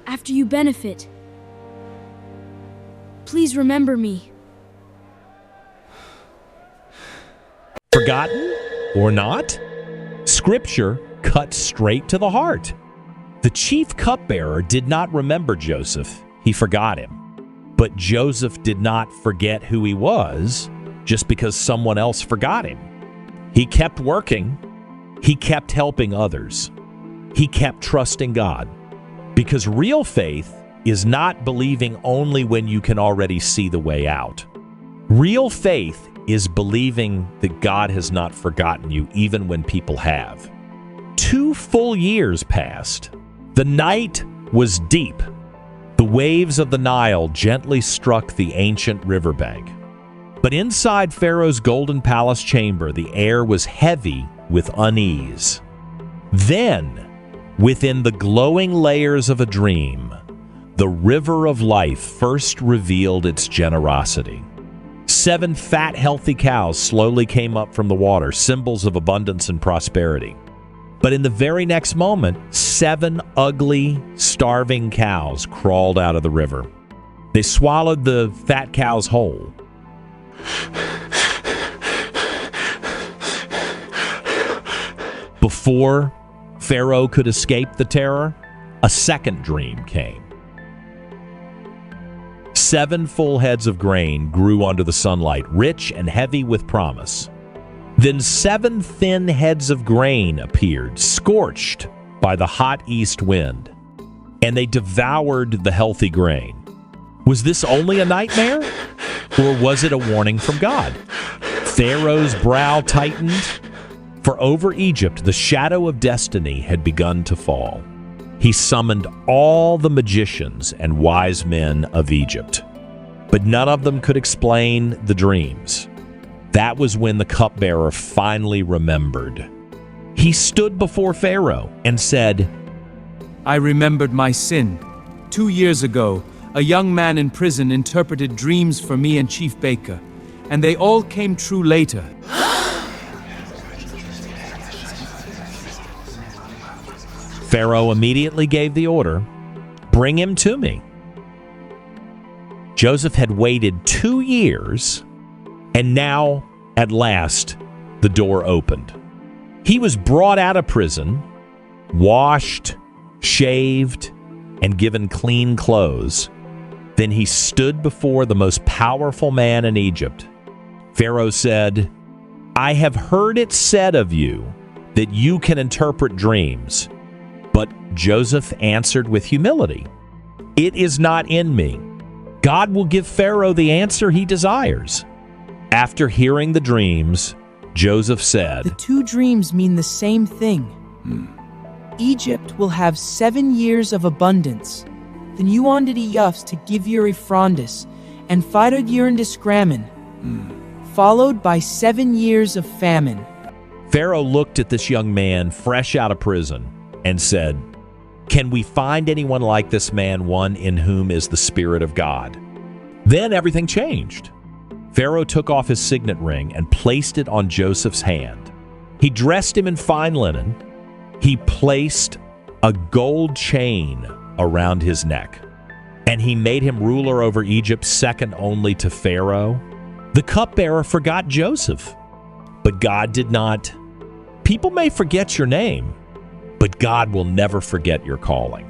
after you benefit. Please remember me. Forgotten or not, Scripture cuts straight to the heart. The chief cupbearer did not remember Joseph. He forgot him. But Joseph did not forget who he was just because someone else forgot him. He kept working. He kept helping others. He kept trusting God. Because real faith is not believing only when you can already see the way out. Real faith is believing that God has not forgotten you even when people have. 2 full years passed. The night was deep. The waves of the Nile gently struck the ancient riverbank. But inside Pharaoh's golden palace chamber, the air was heavy with unease. Then, within the glowing layers of a dream, the river of life first revealed its generosity. 7 fat, healthy cows slowly came up from the water, symbols of abundance and prosperity. But in the very next moment, 7 ugly, starving cows crawled out of the river. They swallowed the fat cows whole. Before Pharaoh could escape the terror, a second dream came. 7 full heads of grain grew under the sunlight, rich and heavy with promise. Then 7 thin heads of grain appeared, scorched by the hot east wind, and they devoured the healthy grain. Was this only a nightmare, or was it a warning from God? Pharaoh's brow tightened, for over Egypt the shadow of destiny had begun to fall. He summoned all the magicians and wise men of Egypt, but none of them could explain the dreams. That was when the cupbearer finally remembered. He stood before Pharaoh and said, I remembered my sin. 2 years ago, a young man in prison interpreted dreams for me and Chief Baker, and they all came true later. Pharaoh immediately gave the order, bring him to me. Joseph had waited 2 years, and now, at last, the door opened. He was brought out of prison, washed, shaved, and given clean clothes. Then he stood before the most powerful man in Egypt. Pharaoh said, I have heard it said of you that you can interpret dreams. But Joseph answered with humility, it is not in me. God will give Pharaoh the answer he desires. After hearing the dreams, Joseph said, The 2 dreams mean the same thing. Egypt will have 7 years of abundance. Then you wanted Yufs to give you Frondis, and Fidod Urindis Gramin, followed by 7 years of famine. Pharaoh looked at this young man fresh out of prison and said, can we find anyone like this man, one in whom is the Spirit of God? Then everything changed. Pharaoh took off his signet ring and placed it on Joseph's hand. He dressed him in fine linen. He placed a gold chain around his neck, and he made him ruler over Egypt, second only to Pharaoh. The cupbearer forgot Joseph, but God did not. People may forget your name, but God will never forget your calling.